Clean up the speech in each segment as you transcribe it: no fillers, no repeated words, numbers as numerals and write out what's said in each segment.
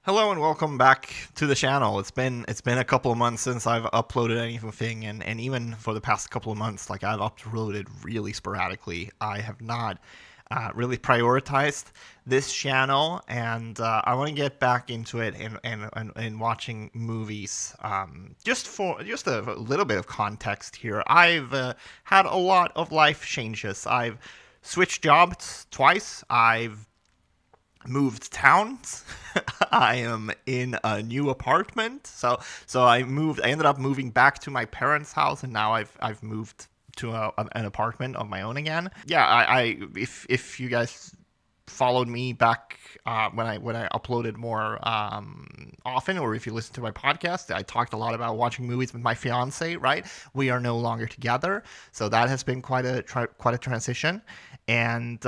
Hello and welcome back to the channel. It's been a couple of months since I've uploaded anything, and even for the past couple of months, like I've uploaded really sporadically. I have not really prioritized this channel, and I want to get back into it and watching movies. Just a little bit of context here. I've had a lot of life changes. I've switched jobs twice. I've moved towns. I am in a new apartment. So I ended up moving back to my parents' house, and now I've moved to an apartment of my own again. Yeah, if you guys followed me back when I uploaded more often, or if you listen to my podcast, I talked a lot about watching movies with my fiance. Right, we are no longer together, so that has been quite a transition, and.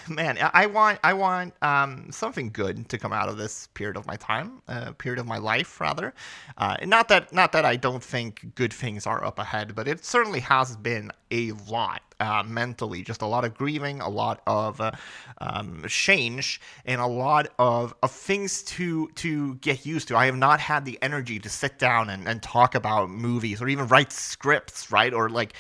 Man, I want something good to come out of this period of my time, period of my life rather. Not that I don't think good things are up ahead, but it certainly has been a lot mentally, just a lot of grieving, a lot of change, and a lot of things to get used to. I have not had the energy to sit down and talk about movies or even write scripts, right? Or like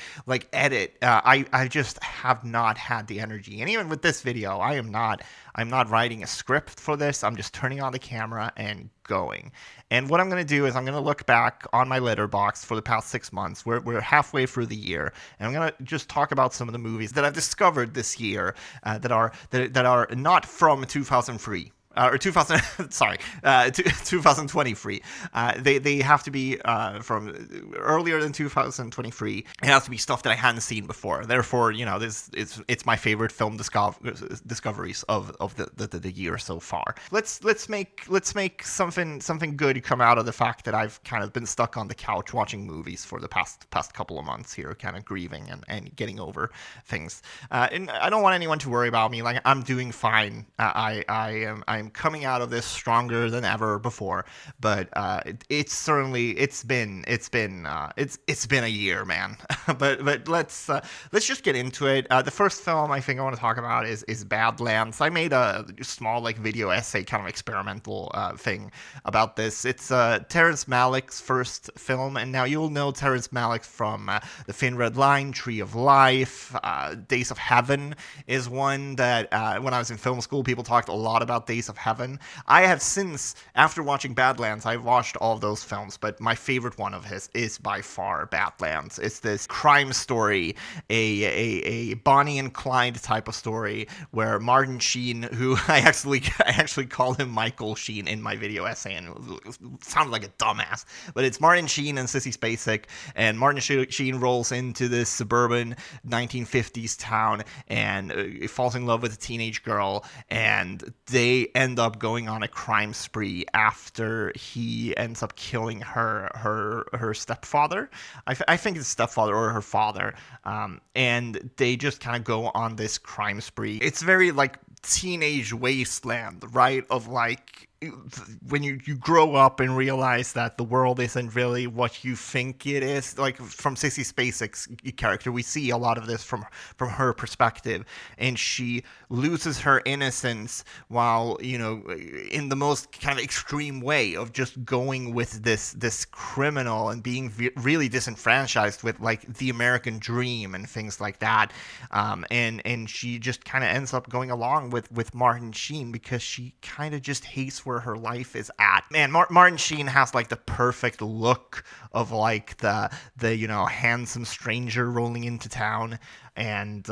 edit. I just have not had the energy. And even with this video, I'm not writing a script for this. I'm just turning on the camera and going. And what I'm going to do is I'm going to look back on my letterbox for the past 6 months. We're halfway through the year, and I'm going to just talk about some of the movies that I've discovered this year that are not from 2003. Or 2000, sorry, 2023. They have to be from earlier than 2023. It has to be stuff that I hadn't seen before. Therefore, it's my favorite film discoveries of the year so far. Let's make something good come out of the fact that I've kind of been stuck on the couch watching movies for the past couple of months here, kind of grieving and getting over things. And I don't want anyone to worry about me. Like, I'm doing fine. I'm coming out of this stronger than ever before, but it's been a year, man. but let's just get into it. The first film I think I want to talk about is Badlands. I made a small video essay, kind of experimental thing about this. It's Terrence Malick's first film, and now you'll know Terrence Malick from The Thin Red Line, Tree of Life, Days of Heaven is one that when I was in film school, people talked a lot about Days of Heaven. I have since, after watching Badlands, I've watched all of those films, but my favorite one of his is by far Badlands. It's this crime story, a Bonnie and Clyde type of story, where Martin Sheen, who I actually call him Michael Sheen in my video essay, and it sounded like a dumbass, but it's Martin Sheen and Sissy Spacek, and Martin Sheen rolls into this suburban 1950s town and falls in love with a teenage girl, and they end up going on a crime spree after he ends up killing her stepfather. I think it's stepfather or her father, and they just kind of go on this crime spree. It's very like teenage wasteland, right? Of like when you grow up and realize that the world isn't really what you think it is. Like, from Sissy Spacek's character, we see a lot of this from her perspective, and she loses her innocence while, in the most kind of extreme way of just going with this criminal and being really disenfranchised with like the American dream and things like that, and she just kind of ends up going along with Martin Sheen because she kind of just hates where her life is at. Man, Martin Sheen has like the perfect look of like the handsome stranger rolling into town, and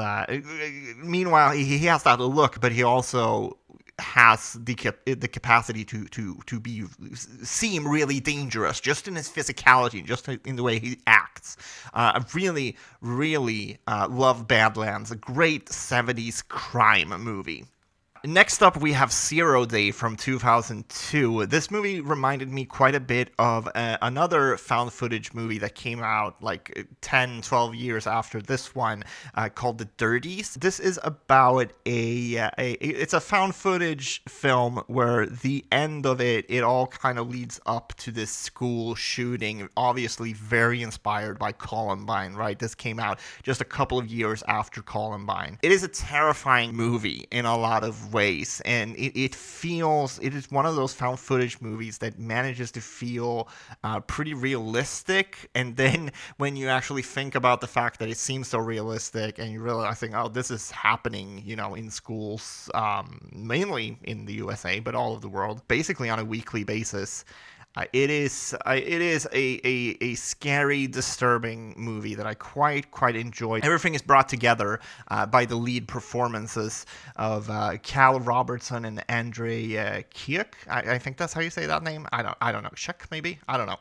meanwhile he has that look, but he also has the capacity to seem really dangerous, just in his physicality, just in the way he acts. I really love Badlands, a great 70s crime movie. Next up, we have Zero Day from 2002. This movie reminded me quite a bit of another found footage movie that came out like 10, 12 years after this one, called The Dirties. This is about it's a found footage film where the end of it all kind of leads up to this school shooting, obviously very inspired by Columbine, right? This came out just a couple of years after Columbine. It is a terrifying movie in a lot of ways, and it is one of those found footage movies that manages to feel pretty realistic, and then when you actually think about the fact that it seems so realistic, and you realize, oh, this is happening, in schools, mainly in the USA, but all of the world, basically on a weekly basis. It is a scary, disturbing movie that I quite enjoyed. Everything is brought together by the lead performances of Cal Robertson and Andre Kiuk. I think that's how you say that name. I don't know. Shek, maybe, I don't know.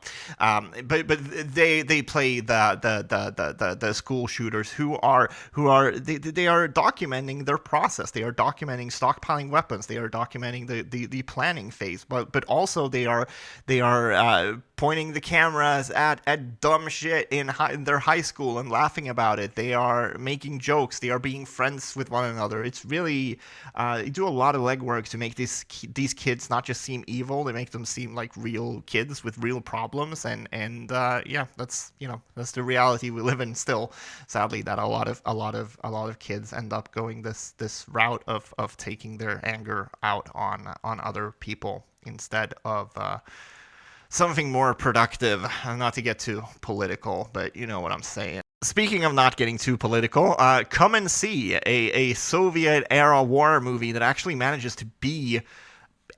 But they play the school shooters who are they are documenting their process. They are documenting stockpiling weapons. They are documenting the planning phase. But also they are pointing the cameras at dumb shit in their high school and laughing about it. They are making jokes. They are being friends with one another. It's really you do a lot of legwork to make these kids not just seem evil. They make them seem like real kids with real problems. And yeah, that's the reality we live in still. Sadly, that a lot of kids end up going this route of taking their anger out on other people instead of something more productive. Not to get too political, but you know what I'm saying. Speaking of not getting too political, come and see a Soviet-era war movie that actually manages to be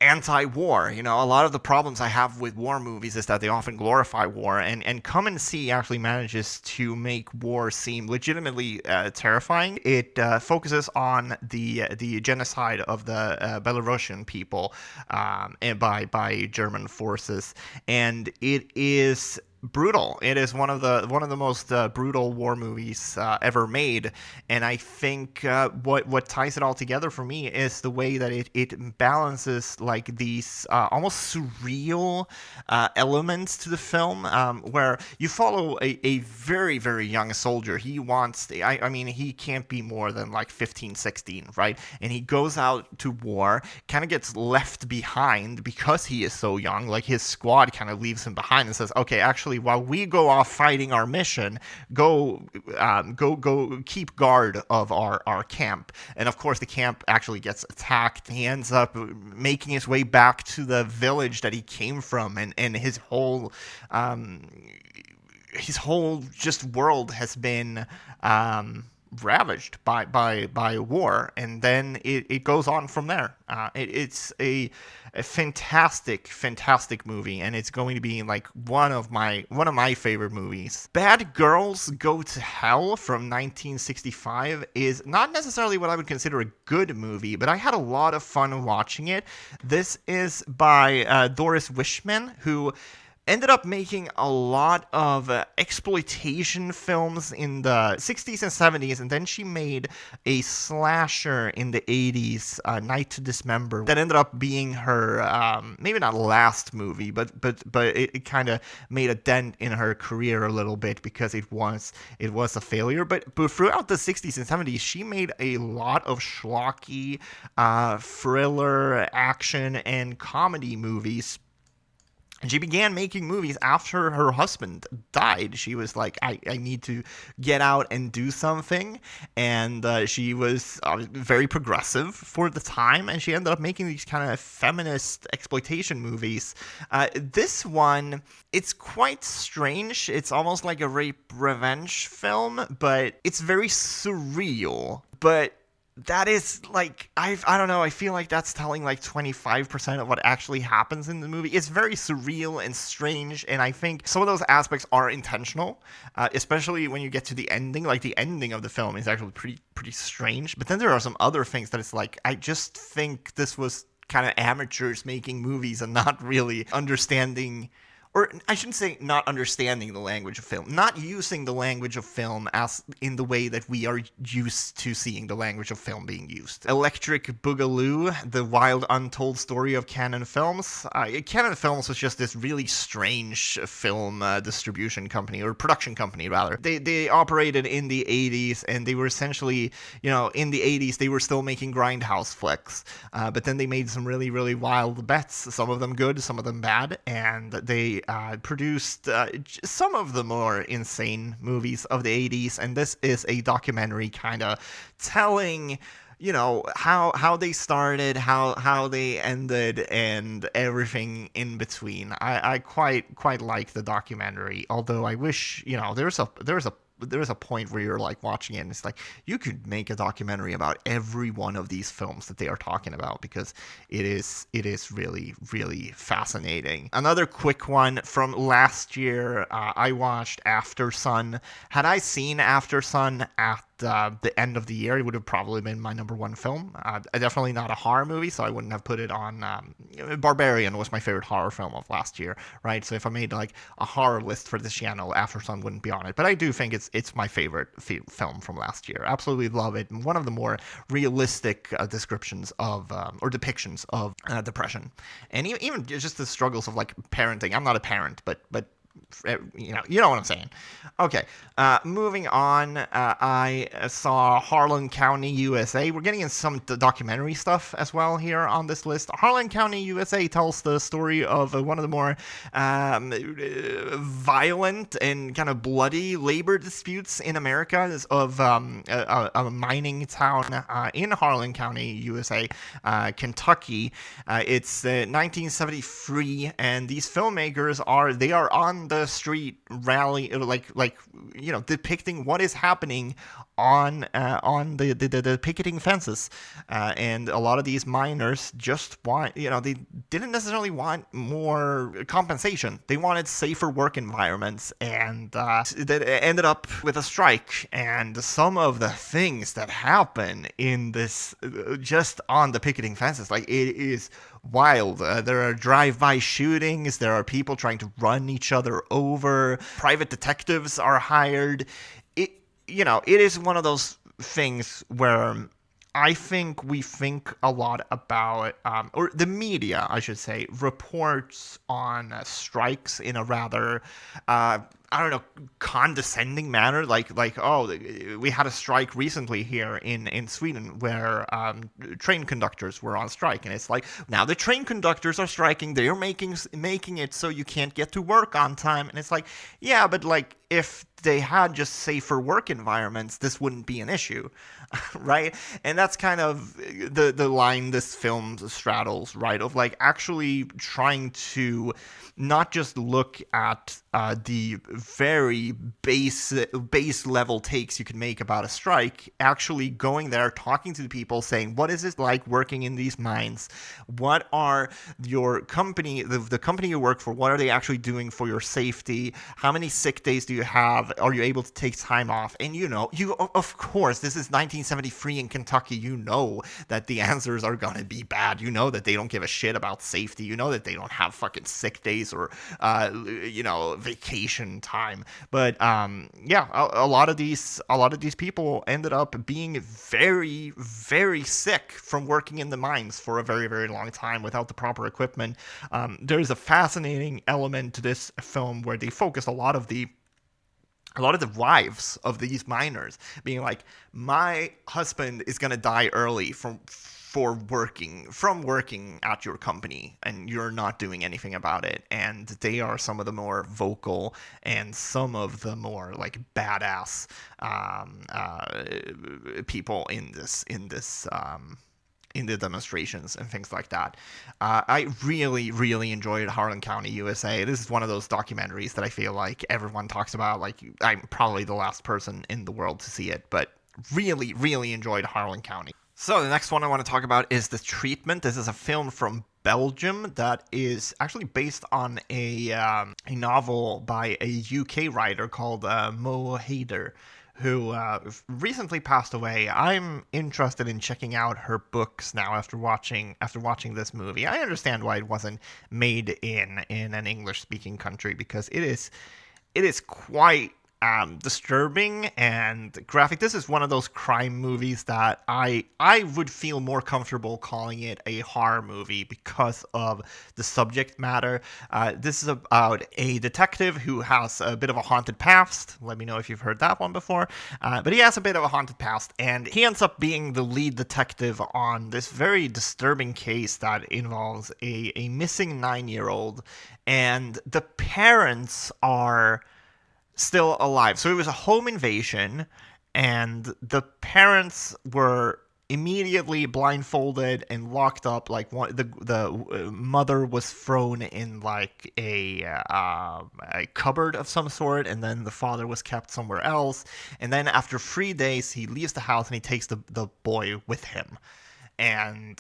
anti-war. A lot of the problems I have with war movies is that they often glorify war, and Come and See actually manages to make war seem legitimately terrifying. It focuses on the genocide of the Belarusian people and by German forces, and it is brutal. It is one of the most brutal war movies ever made, and I think what ties it all together for me is the way that it balances like these almost surreal elements to the film, where you follow a very, very young soldier. He wants, I mean, he can't be more than like 15, 16, right? And he goes out to war, kind of gets left behind because he is so young. Like his squad kind of leaves him behind and says, okay, actually, while we go off fighting our mission, go keep guard of our camp. And of course, the camp actually gets attacked. He ends up making his way back to the village that he came from, and his whole just world has been ravaged by war, and then it goes on from there. It's a fantastic movie, and it's going to be like one of my favorite movies. Bad Girls Go to Hell from 1965 is not necessarily what I would consider a good movie, but I had a lot of fun watching it. This is by Doris Wishman, who ended up making a lot of exploitation films in the 60s and 70s, and then she made a slasher in the 80s, Night to Dismember, that ended up being her maybe not last movie, but it kind of made a dent in her career a little bit because it was a failure. But throughout the 60s and 70s, she made a lot of schlocky thriller, action, and comedy movies. And she began making movies after her husband died. She was like, I need to get out and do something. And she was very progressive for the time. And she ended up making these kind of feminist exploitation movies. This one, it's quite strange. It's almost like a rape revenge film, but it's very surreal. But that is like, I don't know, I feel like that's telling like 25% of what actually happens in the movie. It's very surreal and strange, and I think some of those aspects are intentional, especially when you get to the ending. Like the ending of the film is actually pretty strange, but then there are some other things that it's like, I just think this was kind of amateurs making movies and not really understanding, or I shouldn't say not understanding the language of film, not using the language of film as in the way that we are used to seeing the language of film being used. Electric Boogaloo, the wild untold story of Cannon Films. Cannon Films was just this really strange film distribution company, or production company rather. They operated in the 80s, and they were essentially, in the 80s they were still making grindhouse flicks, but then they made some really, really wild bets, some of them good, some of them bad, and they produced some of the more insane movies of the 80s, and this is a documentary kind of telling how they started, how they ended, and everything in between. I quite like the documentary, although I wish, there's a point where you're like watching it and it's like you could make a documentary about every one of these films that they are talking about, because it is really really fascinating. Another quick one from last year, I watched Aftersun. Had I seen Aftersun at the end of the year, it would have probably been my number one film. Definitely not a horror movie, so I wouldn't have put it on. Barbarian was my favorite horror film of last year, right? So if I made like a horror list for this channel, Aftersun wouldn't be on it. But I do think it's my favorite film from last year. Absolutely love it. One of the more realistic descriptions of or depictions of depression, and even just the struggles of like parenting. I'm not a parent, but you know what I'm saying. Okay, moving on. I saw Harlan County, USA. We're getting in some documentary stuff as well here on this list. Harlan County, USA tells the story of one of the more violent and kind of bloody labor disputes in America, of a mining town in Harlan County, USA, Kentucky. It's 1973, and these filmmakers are on the street rally, depicting what is happening on the picketing fences, and a lot of these miners just want, they didn't necessarily want more compensation. They wanted safer work environments, and that ended up with a strike. And some of the things that happen in this, just on the picketing fences, like, it is wild. There are drive-by shootings. There are people trying to run each other over. Private detectives are hired. It is one of those things where I think we think a lot about, or the media, I should say, reports on strikes in a rather, I don't know, condescending manner. Like, oh, we had a strike recently here in Sweden where train conductors were on strike, and it's like, now the train conductors are striking. They are making it so you can't get to work on time, and it's like, yeah, but like, if they had just safer work environments, this wouldn't be an issue, right? And that's kind of the line this film straddles, right? Of like actually trying to not just look at the very base level takes you can make about a strike, actually going there, talking to the people, saying, what is it like working in these mines? What are your company, the company you work for, what are they actually doing for your safety? How many sick days do you have? Are you able to take time off? And of course, this is 1973 in Kentucky. You know that the answers are gonna be bad. You know that they don't give a shit about safety. You know that they don't have fucking sick days or vacation time. But a lot of these people ended up being very, very sick from working in the mines for a very, very long time without the proper equipment. There's a fascinating element to this film where they focus a lot of the wives of these miners being like, my husband is going to die early from working at your company, and you're not doing anything about it. And they are some of the more vocal and some of the more like badass people in the demonstrations and things like that. I really, really enjoyed Harlan County, USA. This is one of those documentaries that I feel like everyone talks about. Like, I'm probably the last person in the world to see it, but really, really enjoyed Harlan County. So the next one I want to talk about is The Treatment. This is a film from Belgium that is actually based on a novel by a UK writer called Mo Hader, who recently passed away. I'm interested in checking out her books now after watching this movie. I understand why it wasn't made in an English-speaking country, because it is quite disturbing and graphic. This is one of those crime movies that I would feel more comfortable calling it a horror movie because of the subject matter. This is about a detective who has a bit of a haunted past. Let me know if you've heard that one before. But he has a bit of a haunted past, and he ends up being the lead detective on this very disturbing case that involves a missing 9-year-old, and the parents are still alive. So it was a home invasion, and the parents were immediately blindfolded and locked up. Like the mother was thrown in like a cupboard of some sort, and then the father was kept somewhere else. And then after 3 days, he leaves the house and he takes the boy with him. And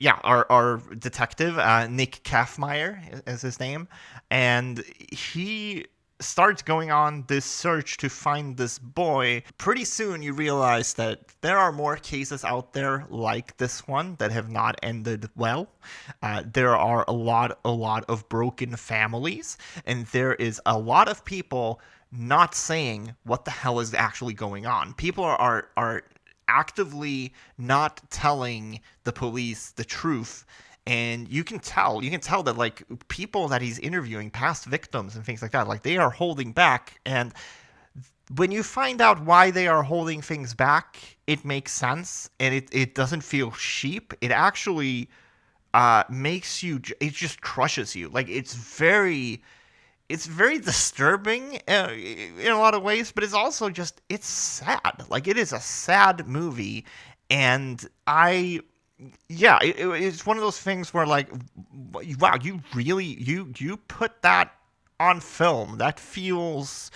yeah, our detective, Nick Kaffmeyer is his name, and he starts going on this search to find this boy. Pretty soon you realize that there are more cases out there like this one that have not ended well. There are a lot of broken families, and there is a lot of people not saying what the hell is actually going on. People are actively not telling the police the truth, and you can tell that like people that he's interviewing, past victims and things like that, like they are holding back. And when you find out why they are holding things back, it makes sense, and it doesn't feel cheap. It actually makes you, it just crushes you. Like it's very disturbing in a lot of ways, but it's also just, it's sad. Like it is a sad movie, and it's one of those things where like, wow, you really, you put that on film. That feels,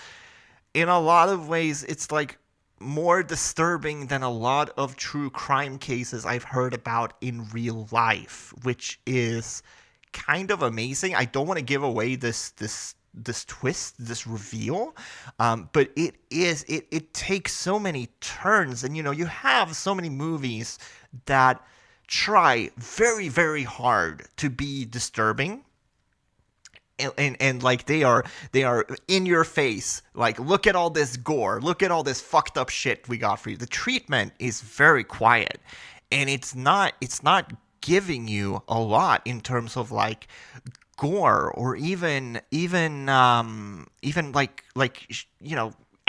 in a lot of ways, it's like more disturbing than a lot of true crime cases I've heard about in real life, which is kind of amazing. I don't want to give away this twist, this reveal, but it takes so many turns. And you have so many movies that try very, very hard to be disturbing, and like they are in your face, like, look at all this gore, look at all this fucked up shit we got for you. The treatment is very quiet, and it's not giving you a lot in terms of like gore, or even like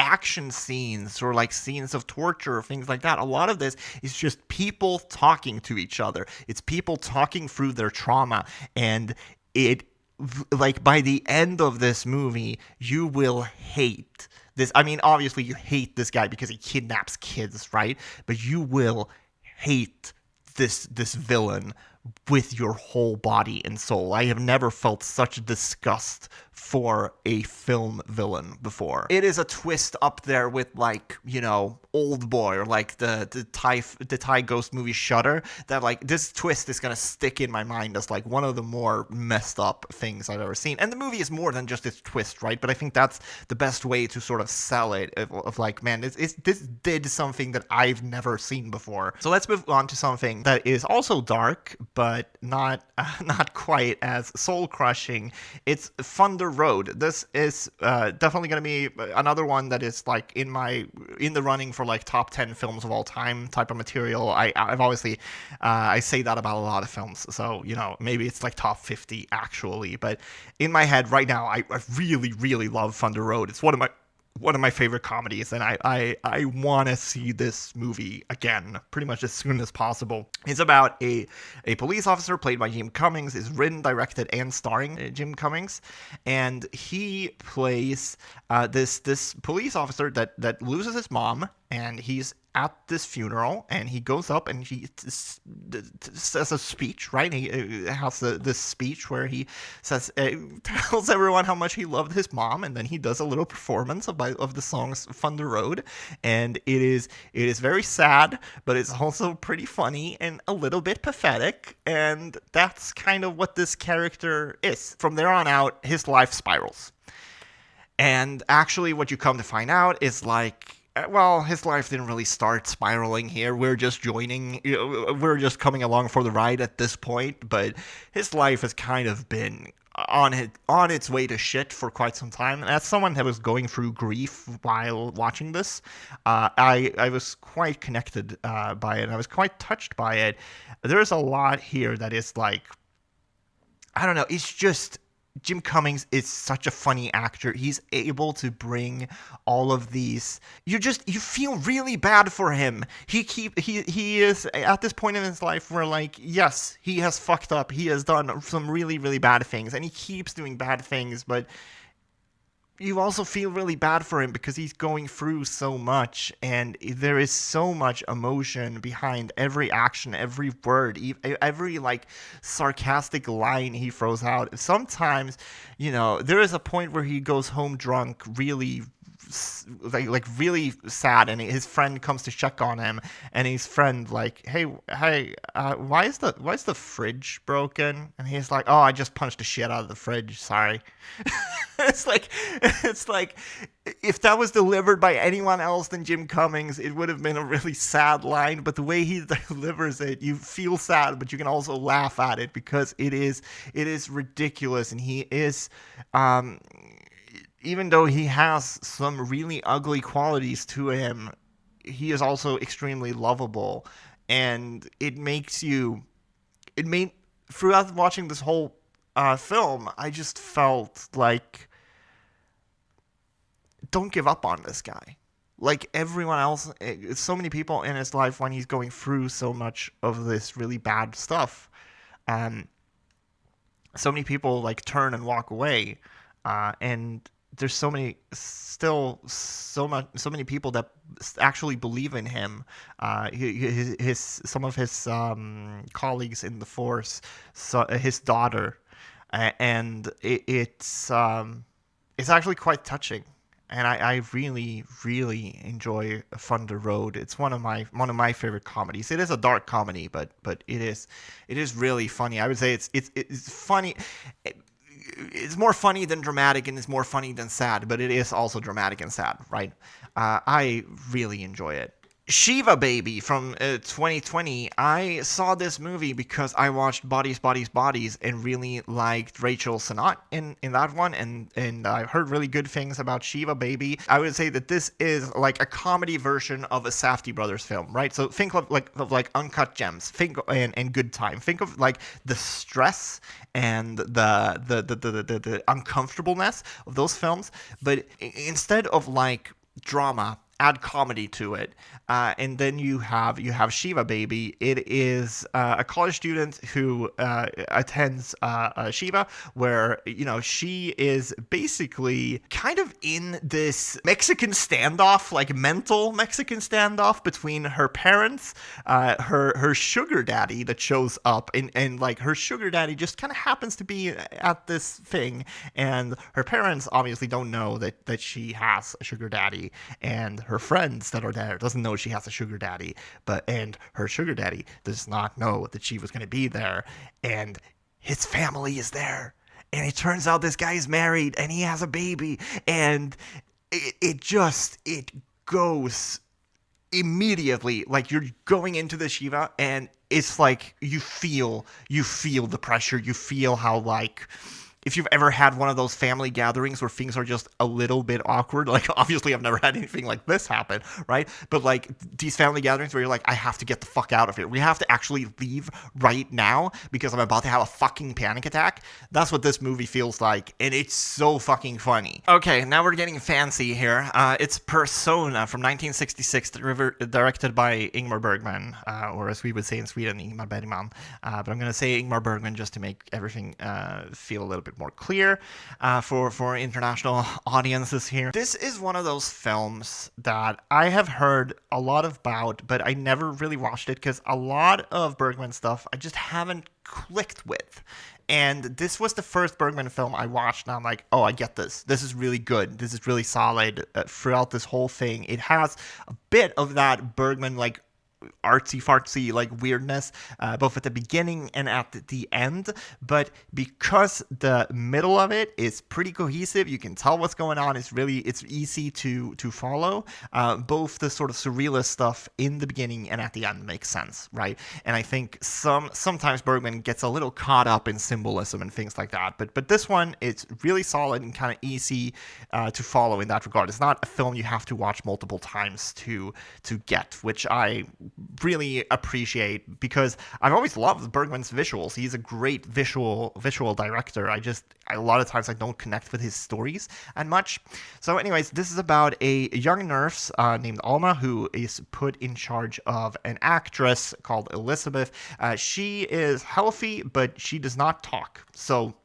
action scenes, or like scenes of torture or things like that. A lot of this is just people talking to each other. It's people talking through their trauma, and it, like, by the end of this movie, you will hate this. I mean, obviously you hate this guy because he kidnaps kids, right? But you will hate this villain with your whole body and soul. I have never felt such disgust for a film villain before. It is a twist up there with, like, Old Boy, or like the Thai ghost movie Shudder. That, like, this twist is gonna stick in my mind as like one of the more messed up things I've ever seen. And the movie is more than just its twist, right? But I think that's the best way to sort of sell it, of like, man, this did something that I've never seen before. So let's move on to something that is also dark, but not quite as soul crushing. It's Thunder Road. This is definitely going to be another one that is like in the running for like top 10 films of all time type of material. I've obviously I say that about a lot of films, so maybe it's like top 50 actually, but in my head right now, I really, really love Thunder Road. It's one of my favorite comedies, and I want to see this movie again pretty much as soon as possible. It's about a police officer played by Jim Cummings. Is written, directed, and starring Jim Cummings, and he plays this police officer that loses his mom, and he's at this funeral, and he goes up and he says a speech, right? He has this speech where he says, tells everyone how much he loved his mom, and then he does a little performance of the songs Thunder Road, and it is very sad, but it's also pretty funny and a little bit pathetic, and that's kind of what this character is. From there on out, his life spirals. And actually what you come to find out is like, well, his life didn't really start spiraling here. We're just joining, we're just coming along for the ride at this point, but his life has kind of been on its way to shit for quite some time. And as someone that was going through grief while watching this, I was quite connected by it. I was quite touched by it. There's a lot here that is like, I don't know, it's just, Jim Cummings is such a funny actor. He's able to bring all of these. You feel really bad for him. He is at this point in his life where, like, yes, he has fucked up. He has done some really, really bad things, and he keeps doing bad things, but you also feel really bad for him because he's going through so much, and there is so much emotion behind every action, every word, every like sarcastic line he throws out. Sometimes, there is a point where he goes home drunk, really like really sad, and his friend comes to check on him, and his friend like, hey, why is the fridge broken? And he's like, oh, I just punched the shit out of the fridge, sorry. it's like it's like if that was delivered by anyone else than Jim Cummings, it would have been a really sad line, but the way he delivers it, you feel sad, but you can also laugh at it because it is ridiculous. And he is, even though he has some really ugly qualities to him, he is also extremely lovable. And it made, throughout watching this whole film, I just felt like, don't give up on this guy. Like everyone else, so many people in his life, when he's going through so much of this really bad stuff, so many people like turn and walk away, and there's so many people that actually believe in him. Some of his colleagues in the force, his daughter, and it's actually quite touching. And I really, really enjoy Thunder Road. It's one of my favorite comedies. It is a dark comedy, but it is really funny. I would say it's funny. It's more funny than dramatic, and it's more funny than sad, but it is also dramatic and sad, right? I really enjoy it. Shiva Baby from 2020. I saw this movie because I watched Bodies, Bodies, Bodies and really liked Rachel Sennott in that one, and I heard really good things about Shiva Baby. I would say that this is like a comedy version of a Safdie Brothers film, right? So think of like Uncut Gems, and Good Time. Think of like the stress and the uncomfortableness of those films, but instead of like drama, add comedy to it, and then you have Shiva Baby. It is a college student who attends Shiva, where she is basically kind of in this Mexican standoff, like mental Mexican standoff between her parents, her sugar daddy that shows up, and like her sugar daddy just kind of happens to be at this thing, and her parents obviously don't know that she has a sugar daddy, and her friends that are there doesn't know she has a sugar daddy, and her sugar daddy does not know that she was going to be there, and his family is there, and it turns out this guy is married and he has a baby, and it goes immediately, like you're going into the Shiva, and it's like you feel the pressure, you feel how, like, if you've ever had one of those family gatherings where things are just a little bit awkward, like obviously I've never had anything like this happen, right? But like these family gatherings where you're like, I have to get the fuck out of here. We have to actually leave right now because I'm about to have a fucking panic attack. That's what this movie feels like, and it's so fucking funny. Okay, now we're getting fancy here. It's Persona from 1966, directed by Ingmar Bergman, or as we would say in Sweden, Ingmar Bergman. But I'm going to say Ingmar Bergman just to make everything feel a little bit more clear for international audiences here. This is one of those films that I have heard a lot about, but I never really watched it because a lot of Bergman stuff I just haven't clicked with. And this was the first Bergman film I watched, and I'm like, oh, I get this. This is really good. This is really solid throughout this whole thing. It has a bit of that Bergman, like, artsy-fartsy, like, weirdness, both at the beginning and at the end, but because the middle of it is pretty cohesive, you can tell what's going on. It's easy to follow. Both the sort of surrealist stuff in the beginning and at the end makes sense, right? And I think sometimes Bergman gets a little caught up in symbolism and things like that, but this one, it's really solid and kind of easy to follow in that regard. It's not a film you have to watch multiple times to get, which I really appreciate, because I've always loved Bergman's visuals. He's a great visual director. A lot of times I don't connect with his stories and much. So anyways, this is about a young nurse named Alma who is put in charge of an actress called Elizabeth. She is healthy, but she does not talk. So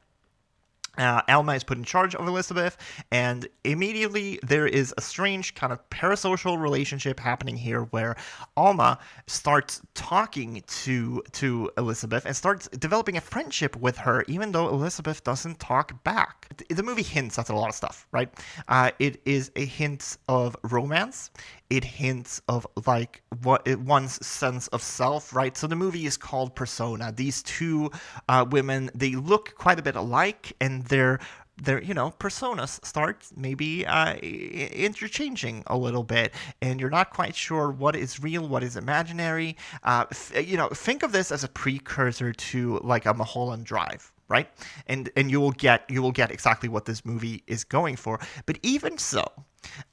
Alma is put in charge of Elizabeth, and immediately there is a strange kind of parasocial relationship happening here where Alma starts talking to Elizabeth and starts developing a friendship with her, even though Elizabeth doesn't talk back. The movie hints at a lot of stuff, right? It is a hint of romance. It hints of like one's sense of self, right? So the movie is called Persona. These two women, they look quite a bit alike, and their personas start maybe interchanging a little bit, and you're not quite sure what is real, what is imaginary. Think of this as a precursor to like a Mulholland Drive, right? And you will get exactly what this movie is going for. But even so,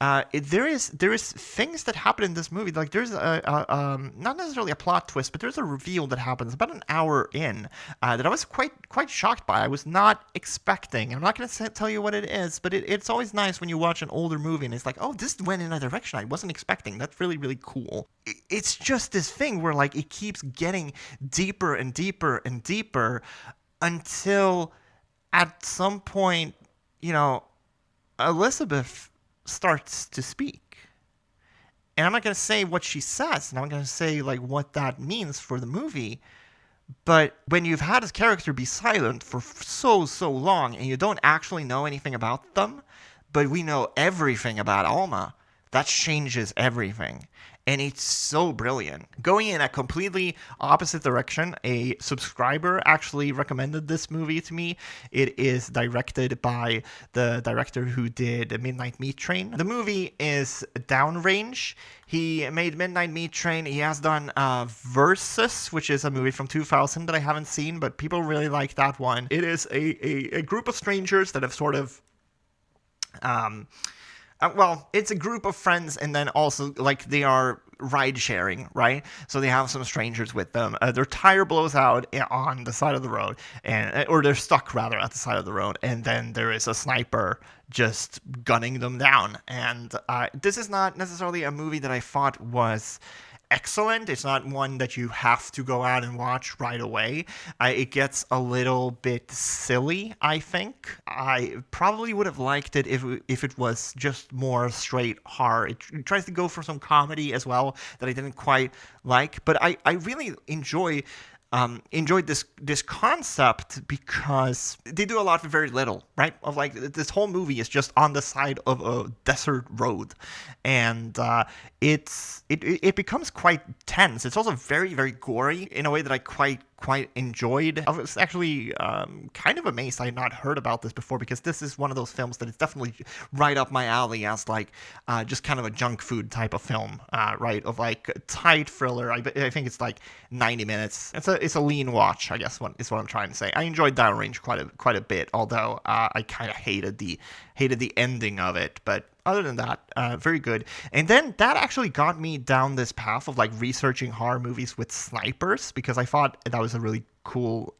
there is things that happen in this movie. Like there's not necessarily a plot twist, but there's a reveal that happens about an hour in that I was quite shocked by. I was not expecting. I'm not going to tell you what it is, but it's always nice when you watch an older movie and it's like, oh, this went in a direction I wasn't expecting. That's really, really cool. It's just this thing where like it keeps getting deeper and deeper and deeper until at some point, Elizabeth starts to speak. And I'm not going to say what she says, and I'm going to say like what that means for the movie. But when you've had a character be silent for so long and you don't actually know anything about them, but we know everything about Alma, that changes everything. And it's so brilliant. Going in a completely opposite direction, a subscriber actually recommended this movie to me. It is directed by the director who did Midnight Meat Train. The movie is Downrange. He made Midnight Meat Train. He has done Versus, which is a movie from 2000 that I haven't seen, but people really like that one. It is a group of strangers that have sort of... it's a group of friends, and then also, like, they are ride-sharing, right? So they have some strangers with them. Their tire blows out on the side of the road, or they're stuck, rather, at the side of the road, and then there is a sniper just gunning them down. And this is not necessarily a movie that I thought was excellent. It's not one that you have to go out and watch right away. It gets a little bit silly, I think. I probably would have liked it if it was just more straight horror. It tries to go for some comedy as well that I didn't quite like, but I really enjoyed this concept because they do a lot with very little, right? Of like this whole movie is just on the side of a desert road, and it becomes quite tense. It's also very, very gory in a way that I quite enjoyed. I was actually kind of amazed I had not heard about this before, because this is one of those films that is definitely right up my alley as like just kind of a junk food type of film, right? Of like a tight thriller. I think it's like 90 minutes. It's a lean watch, I guess is what I'm trying to say. I enjoyed Downrange quite a bit, although I kind of hated the ending of it, but other than that, very good. And then that actually got me down this path of like researching horror movies with snipers, because I thought that was a really cool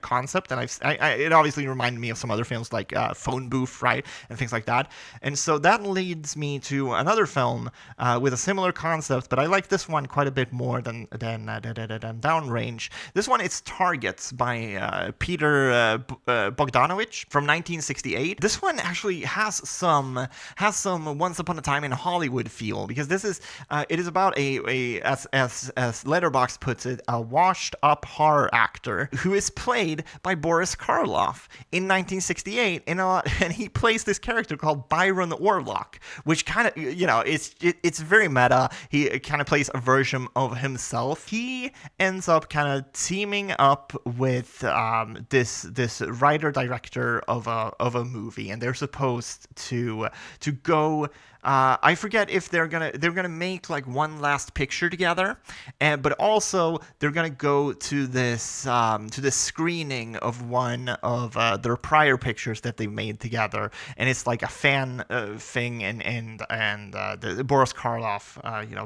concept, and it obviously reminded me of some other films like Phone Booth, right, and things like that. And so that leads me to another film with a similar concept, but I like this one quite a bit more than Downrange. This one is Targets by Peter Bogdanovich from 1968. This one actually has some Once Upon a Time in Hollywood feel, because this is it is about as Letterboxd puts it, a washed up horror actor who is played by Boris Karloff in 1968, and he plays this character called Byron Orlock, which kind of, it's very meta. He kind of plays a version of himself. He ends up kind of teaming up with this writer director of a movie, and they're supposed to go. I forget if they're gonna make like one last picture together, but also they're gonna go to this screening of one of their prior pictures that they made together, and it's like a fan thing, and the Boris Karloff,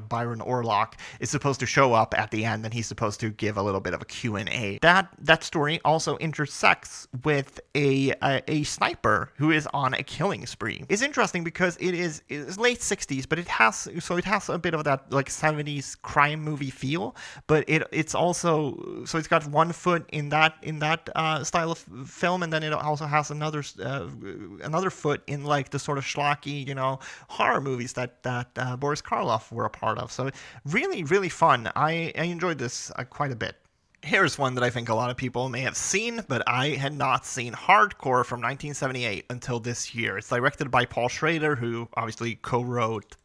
Byron Orlock, is supposed to show up at the end, and he's supposed to give a little bit of a Q&A. That story also intersects with a sniper who is on a killing spree. It's interesting because it's late 60s, but it has a bit of that like 70s crime movie feel, but it's also, so it's got one foot in that style of film, and then it also has another foot in like the sort of schlocky, horror movies that Boris Karloff were a part of. So really, really fun. I enjoyed this quite a bit. Here's one that I think a lot of people may have seen, but I had not seen: Hardcore from 1978 until this year. It's directed by Paul Schrader, who obviously co-wrote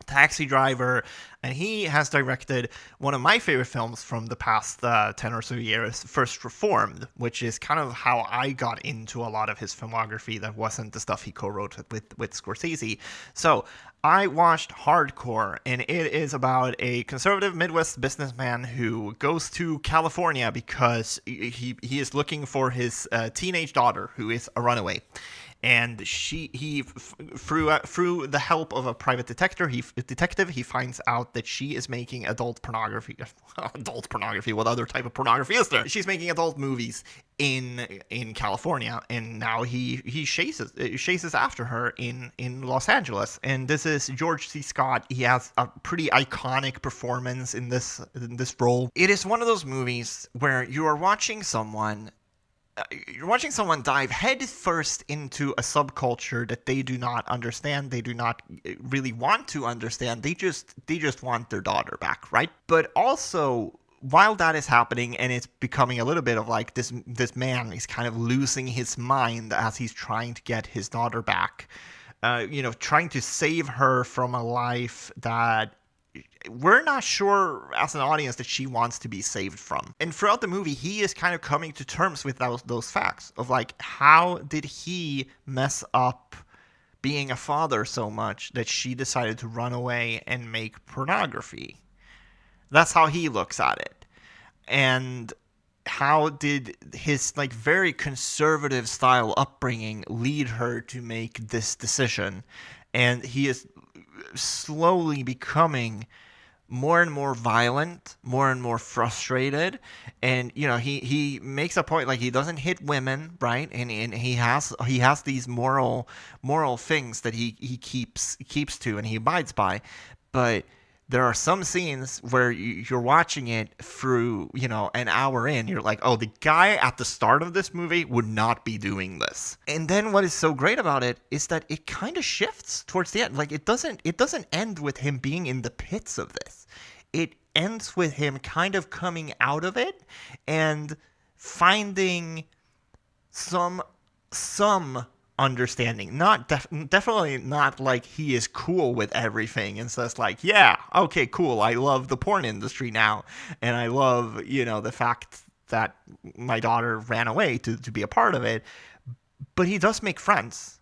Taxi Driver, and he has directed one of my favorite films from the past 10 or so years, First Reformed, which is kind of how I got into a lot of his filmography that wasn't the stuff he co-wrote with Scorsese. So I watched Hardcore, and it is about a conservative Midwest businessman who goes to California because he is looking for his teenage daughter, who is a runaway. And through the help of a private detective, he finds out that she is making adult pornography. Adult pornography? What other type of pornography is there? She's making adult movies in California, and now he chases after her in Los Angeles. And this is George C. Scott. He has a pretty iconic performance in this role. It is one of those movies where you are watching someone. You're watching someone dive headfirst into a subculture that they do not understand. They do not really want to understand. They just want their daughter back, right? But also, while that is happening, and it's becoming a little bit of like this man is kind of losing his mind as he's trying to get his daughter back, trying to save her from a life that we're not sure as an audience that she wants to be saved from. And throughout the movie, he is kind of coming to terms with those facts of like, how did he mess up being a father so much that she decided to run away and make pornography? That's how he looks at it. And how did his like very conservative style upbringing lead her to make this decision? And he is slowly becoming more and more violent, more and more frustrated, and he makes a point, like, he doesn't hit women, right? And he has these moral things that he keeps to and he abides by, but there are some scenes where you're watching it through, an hour in, you're like, oh, the guy at the start of this movie would not be doing this. And then what is so great about it is that it kind of shifts towards the end. Like, it doesn't end with him being in the pits of this. It ends with him kind of coming out of it and finding some understanding. Definitely not like he is cool with everything and says like, yeah, okay, cool, I love the porn industry now, and I love the fact that my daughter ran away to be a part of it. But he does make friends,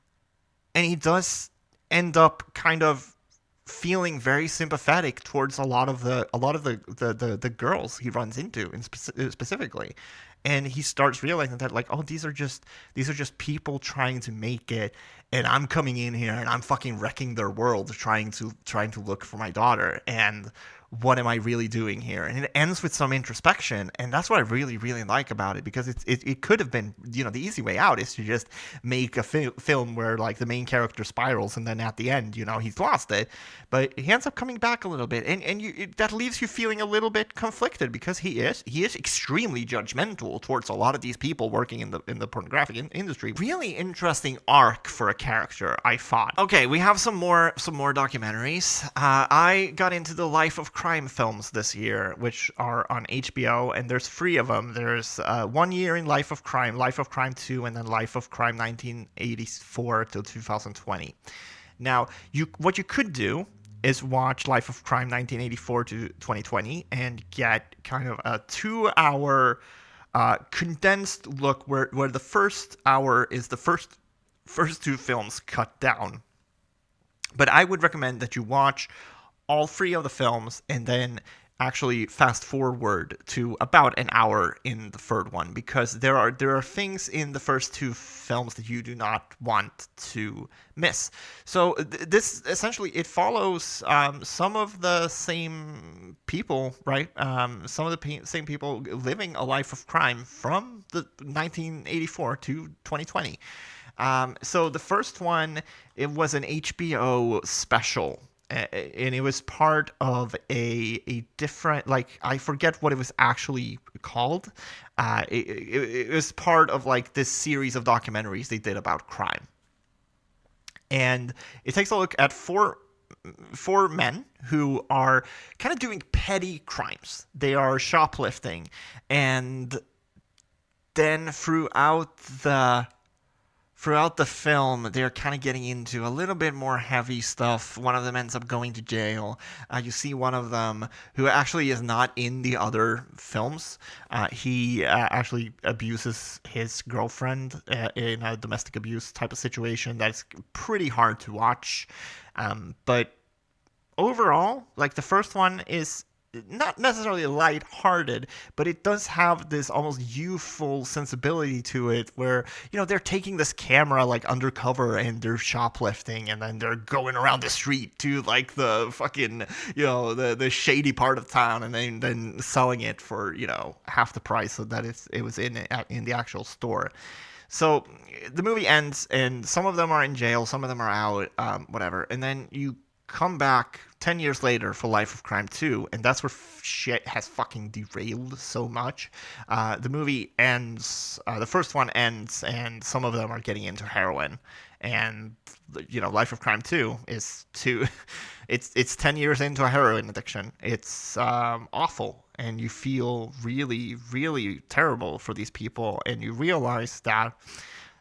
and he does end up kind of feeling very sympathetic towards a lot of the girls he runs into, specifically. And he starts realizing that, like, oh, these are just people trying to make it, and I'm coming in here and I'm fucking wrecking their world trying to look for my daughter. And what am I really doing here? And it ends with some introspection, and that's what I really, really like about it, because it could have been, the easy way out is to just make a film where like the main character spirals, and then at the end, he's lost it. But he ends up coming back a little bit, and that leaves you feeling a little bit conflicted, because he is extremely judgmental towards a lot of these people working in the pornographic industry. Really interesting arc for a character, I thought. Okay, we have some more documentaries. I got into the Life of Crime films this year, which are on HBO, and there's 3 of them. There's 1 year in Life of Crime 2, and then Life of Crime 1984 till 2020. Now, what you could do is watch Life of Crime 1984 to 2020 and get kind of a 2-hour condensed look where the first hour is the first 2 films cut down. But I would recommend that you watch all 3 of the films and then actually fast forward to about an hour in the third one, because there are things in the first 2 films that you do not want to miss. So this essentially, it follows some of the same people, right? Some of the same people living a life of crime from the 1984 to 2020. So the first one, it was an HBO special. and it was part of a different, like, I forget what it was actually called. It was part of like this series of documentaries they did about crime, and it takes a look at four men who are kind of doing petty crimes. They are shoplifting, and then throughout the film, they're kind of getting into a little bit more heavy stuff. One of them ends up going to jail. You see one of them who actually is not in the other films. He actually abuses his girlfriend in a domestic abuse type of situation that's pretty hard to watch. But overall, like, the first one is not necessarily lighthearted, but it does have this almost youthful sensibility to it where, they're taking this camera like undercover and they're shoplifting, and then they're going around the street to like the fucking, the shady part of town, and then selling it for, half the price so that it was in the actual store. So the movie ends, and some of them are in jail, some of them are out, whatever. And then you come back 10 years later for Life of Crime 2, and that's where shit has fucking derailed so much. The movie ends, the first one ends, and some of them are getting into heroin. And, Life of Crime 2 is it's 10 years into a heroin addiction. It's awful, and you feel really, really terrible for these people, and you realize that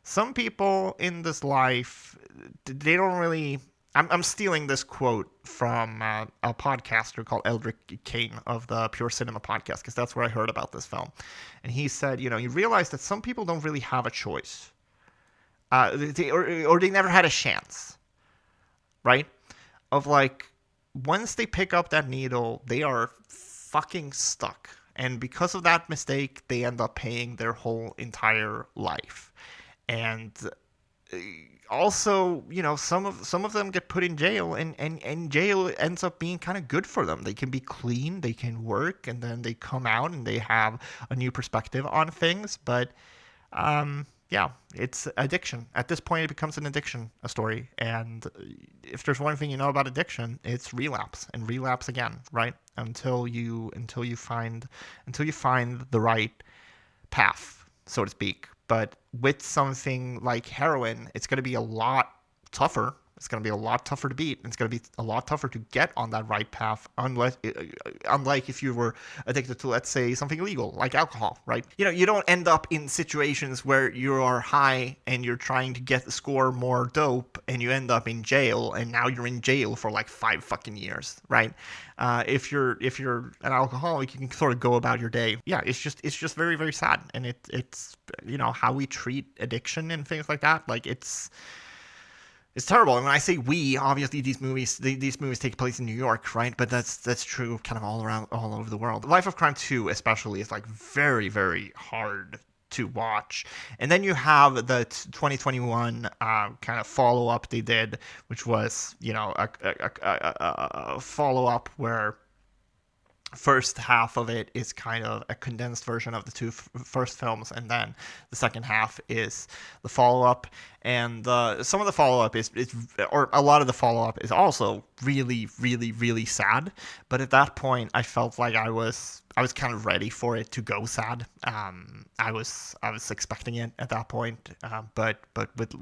some people in this life, they don't really... I'm stealing this quote from a podcaster called Eldrick Kane of the Pure Cinema podcast, because that's where I heard about this film. And he said, you realize that some people don't really have a choice. Or they never had a chance, right? Of like, once they pick up that needle, they are fucking stuck. And because of that mistake, they end up paying their whole entire life. And also, some of them get put in jail, and jail ends up being kind of good for them. They can be clean, they can work, and then they come out and they have a new perspective on things. But yeah, it's addiction. At this point, it becomes an addiction, a story. And if there's one thing about addiction, it's relapse and relapse again, right? Until you find the right path, so to speak. But with something like heroin, it's going to be a lot tougher. It's going to be a lot tougher to beat. It's going to be a lot tougher to get on that right path, unlike if you were addicted to, let's say, something illegal like alcohol, right? You don't end up in situations where you are high and you're trying to score more dope, and you end up in jail, and now you're in jail for like 5 fucking years, right? If you're an alcoholic, you can sort of go about your day. Yeah, it's just very, very sad, and it's how we treat addiction and things like that. Like, it's terrible. And when I say we, obviously these movies take place in New York, right? But that's true kind of all over the world. Life of Crime 2 especially is like very, very hard to watch. And then you have the 2021 kind of follow-up they did, which was, a follow-up where first half of it is kind of a condensed version of the two first films, and then the second half is the follow-up. And some of the follow-up or a lot of the follow-up is also really, really, really sad. But at that point, I felt like I was kind of ready for it to go sad. I was expecting it at that point. But with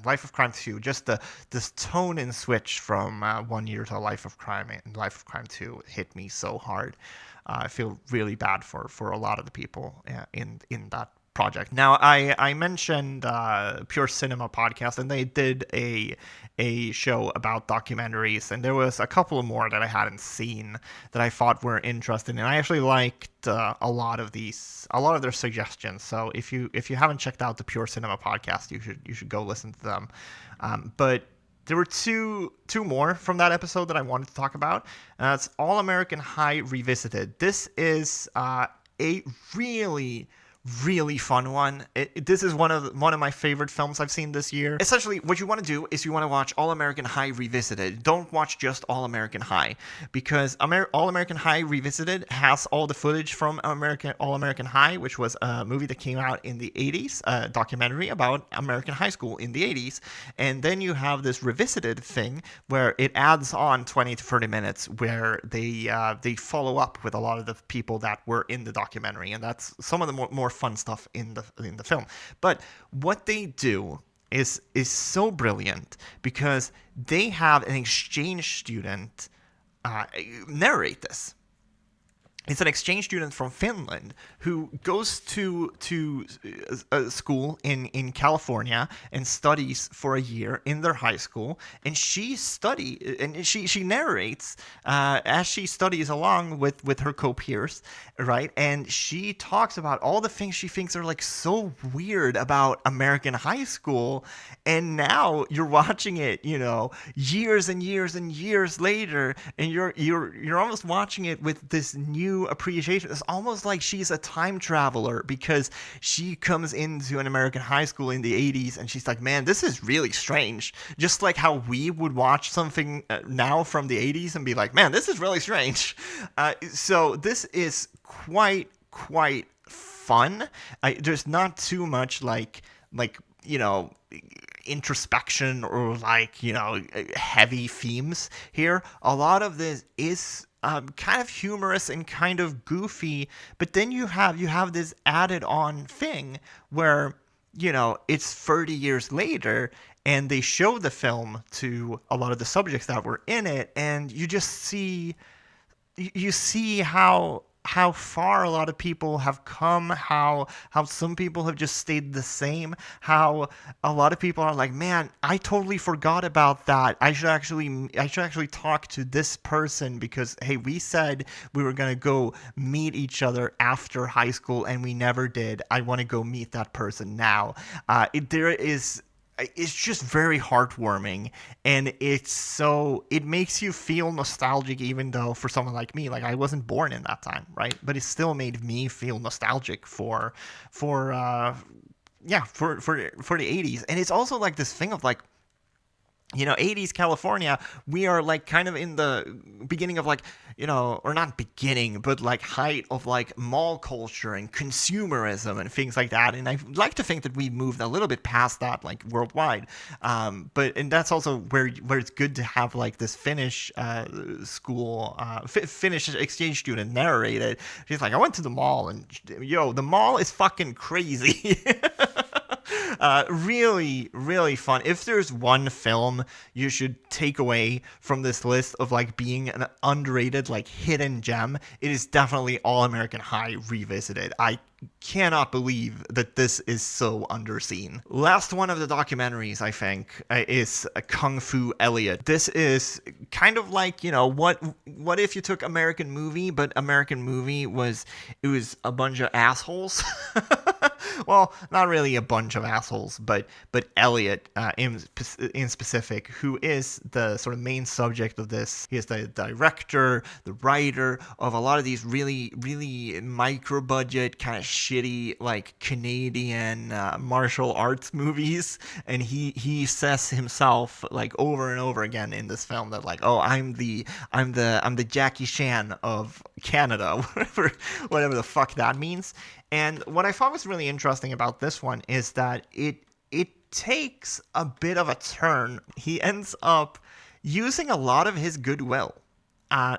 Life of Crime 2, just this tone and switch from 1 year to Life of Crime and Life of Crime 2 hit me so hard. I feel really bad for a lot of the people in that project. Now, I mentioned Pure Cinema podcast, and they did a show about documentaries, and there was a couple of more that I hadn't seen that I thought were interesting, and I actually liked a lot of their suggestions. So if you haven't checked out the Pure Cinema podcast, you should go listen to them. But there were two more from that episode that I wanted to talk about. It's All American High Revisited. This is a really, really fun one. This is one of my favorite films I've seen this year. Essentially, what you want to do is you want to watch All American High Revisited. Don't watch just All American High, because All American High Revisited has all the footage from All American High, which was a movie that came out in the 80s, a documentary about American high school in the 80s. And then you have this revisited thing where it adds on 20 to 30 minutes where they follow up with a lot of the people that were in the documentary, and that's some of the more fun stuff in the film. But what they do is so brilliant, because they have an exchange student narrate this. It's an exchange student from Finland who goes to a school in California and studies for a year in their high school, and she narrates as she studies along with her co-peers, right? And she talks about all the things she thinks are like so weird about American high school, and now you're watching it, years and years and years later, and you're almost watching it with this new appreciation. It's almost like she's a time traveler, because she comes into an American high school in the 80s and she's like, man, this is really strange. Just like how we would watch something now from the 80s and be like, man, this is really strange. So this is quite fun. There's not too much like introspection or heavy themes here. A lot of this is kind of humorous and kind of goofy, but then you have this added on thing where it's 30 years later, and they show the film to a lot of the subjects that were in it, and you just see how far a lot of people have come, how some people have just stayed the same, how a lot of people are like, man, I totally forgot about that. I should actually talk to this person, because hey, we said we were gonna go meet each other after high school and we never did. I want to go meet that person now. It's just very heartwarming, and it makes you feel nostalgic, even though for someone like me, like I wasn't born in that time, right? But it still made me feel nostalgic for the 80s. And it's also like this thing of like, 80s California, we are like kind of in the beginning of like, or not beginning, but like height of like mall culture and consumerism and things like that. And I like to think that we moved a little bit past that, like worldwide. And that's also where it's good to have like this Finnish Finnish exchange student narrate it. She's like, I went to the mall, and the mall is fucking crazy. Really, really fun. If there's one film you should take away from this list of like being an underrated, like hidden gem, it is definitely All American High Revisited. I cannot believe that this is so underseen. Last one of the documentaries, I think, is Kung Fu Elliot. This is kind of like, what if you took American Movie, but American Movie was a bunch of assholes? Well, not really a bunch of assholes, but Elliot in specific, who is the sort of main subject of this. He is the director, the writer of a lot of these really, really micro-budget, kind of shitty, like Canadian martial arts movies, and he says himself like over and over again in this film that like, oh, I'm the Jackie Chan of Canada, whatever the fuck that means. And what I thought was really interesting about this one is that it takes a bit of a turn. He ends up using a lot of his goodwill.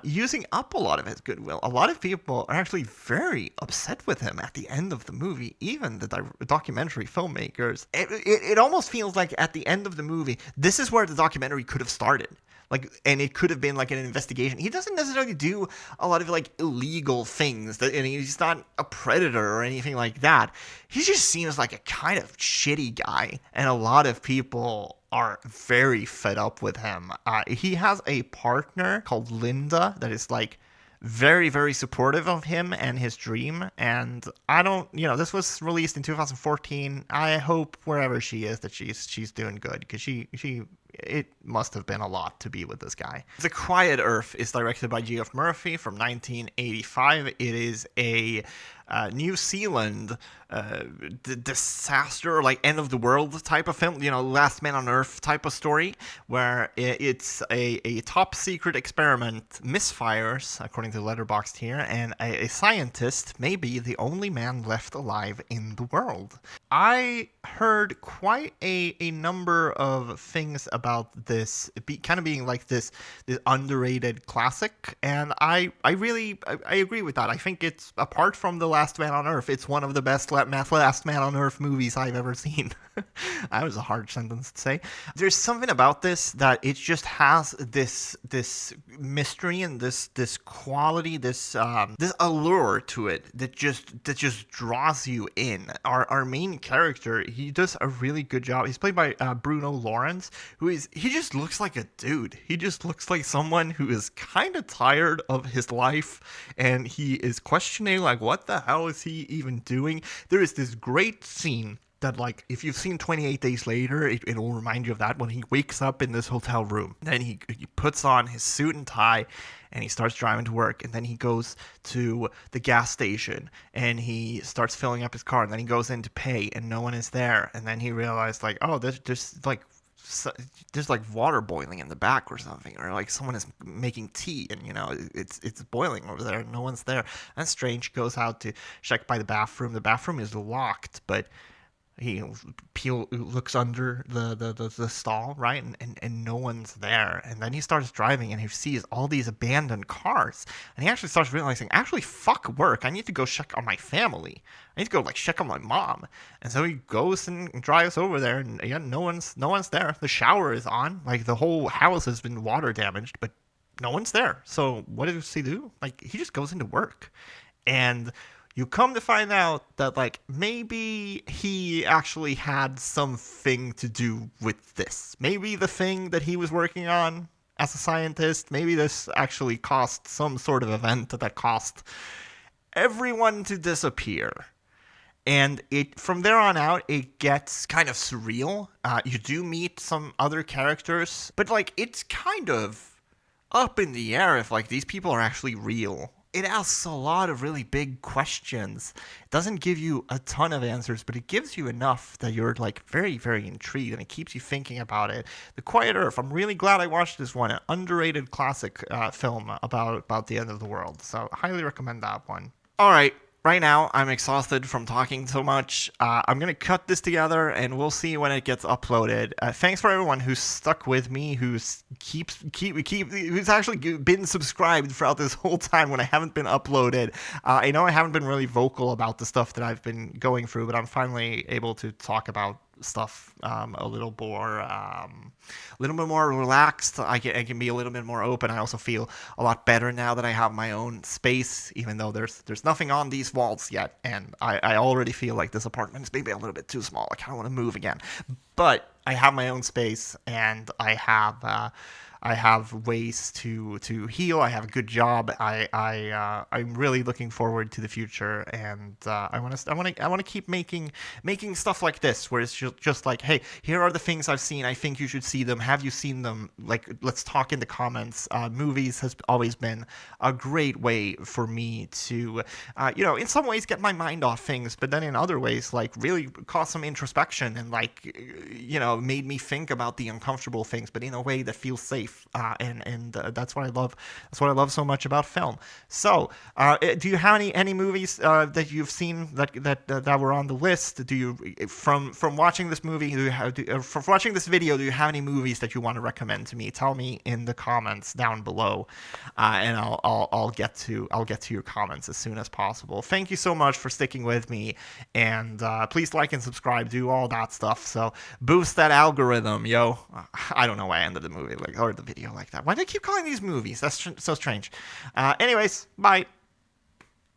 Using up a lot of his goodwill. A lot of people are actually very upset with him at the end of the movie, even the documentary filmmakers. It almost feels like at the end of the movie, this is where the documentary could have started. And it could have been like an investigation. He doesn't necessarily do a lot of like illegal things, and he's not a predator or anything like that. He just seems like a kind of shitty guy, and a lot of people are very fed up with him. He has a partner called Linda that is like very, very supportive of him and his dream. And I don't, this was released in 2014. I hope wherever she is that she's doing good, because it must have been a lot to be with this guy. The Quiet Earth is directed by Geoff Murphy from 1985. It is a New Zealand disaster or like end of the world type of film, Last Man on Earth type of story, where it's a top secret experiment misfires, according to Letterboxd here, and a scientist may be the only man left alive in the world. I heard quite a number of things about this kind of being like this underrated classic, and I agree with that. I think it's, apart from The Last Man on Earth, it's one of the best Last Man on Earth movies I've ever seen. That was a hard sentence to say. There's something about this that it just has this mystery and this quality, this allure to it that just draws you in. Our main character, he does a really good job. He's played by Bruno Lawrence, he just looks like a dude. He just looks like someone who is kind of tired of his life, and he is questioning, like, what the hell is he even doing? There is this great scene that, like, if you've seen 28 Days Later, it will remind you of that, when he wakes up in this hotel room. Then he puts on his suit and tie, and he starts driving to work, and then he goes to the gas station, and he starts filling up his car, and then he goes in to pay, and no one is there, and then he realized, like, oh, there's like water boiling in the back or something, or like someone is making tea, and it's boiling over there and no one's there. And Strange goes out to check by the bathroom. The bathroom is locked, but he looks under the stall, right, and no one's there. And then he starts driving, and he sees all these abandoned cars, and he actually starts realizing, actually, fuck work, I need to go check on my family. I need to go, like, check on my mom. And so he goes and drives over there, and again, no one's there. The shower is on, like, the whole house has been water damaged, but no one's there. So what does he do? Like, he just goes into work, and you come to find out that, like, maybe he actually had something to do with this. Maybe the thing that he was working on as a scientist, maybe this actually caused some sort of event that caused everyone to disappear. And from there on out, it gets kind of surreal. You do meet some other characters, but, like, it's kind of up in the air if, like, these people are actually real. It asks a lot of really big questions. It doesn't give you a ton of answers, but it gives you enough that you're, like, very, very intrigued, and it keeps you thinking about it. The Quiet Earth, I'm really glad I watched this one. An underrated classic film about the end of the world. So highly recommend that one. All right. Right now, I'm exhausted from talking so much. I'm going to cut this together, and we'll see when it gets uploaded. Thanks for everyone who's stuck with me, who's actually been subscribed throughout this whole time when I haven't been uploaded. I know I haven't been really vocal about the stuff that I've been going through, but I'm finally able to talk about stuff a little bit more relaxed. I can be a little bit more open. I also feel a lot better now that I have my own space, even though there's nothing on these walls yet, and I already feel like this apartment is maybe a little bit too small. I kind of want to move again, but I have my own space, and I have ways to heal. I have a good job. I'm really looking forward to the future, and I want to keep making stuff like this, where it's just like, hey, here are the things I've seen. I think you should see them. Have you seen them? Like, let's talk in the comments. Movies has always been a great way for me to, in some ways get my mind off things, but then in other ways, like, really cause some introspection and, like, made me think about the uncomfortable things, but in a way that feels safe. And that's what I love. That's what I love so much about film. So, do you have any movies that you've seen that were on the list? Do you, from watching this movie, from watching this video, do you have any movies that you want to recommend to me? Tell me in the comments down below, and I'll get to your comments as soon as possible. Thank you so much for sticking with me, and please like and subscribe. Do all that stuff. So boost that algorithm, yo. I don't know why I ended the movie or the video like that. Why do I keep calling these movies? That's so strange. Anyways, bye.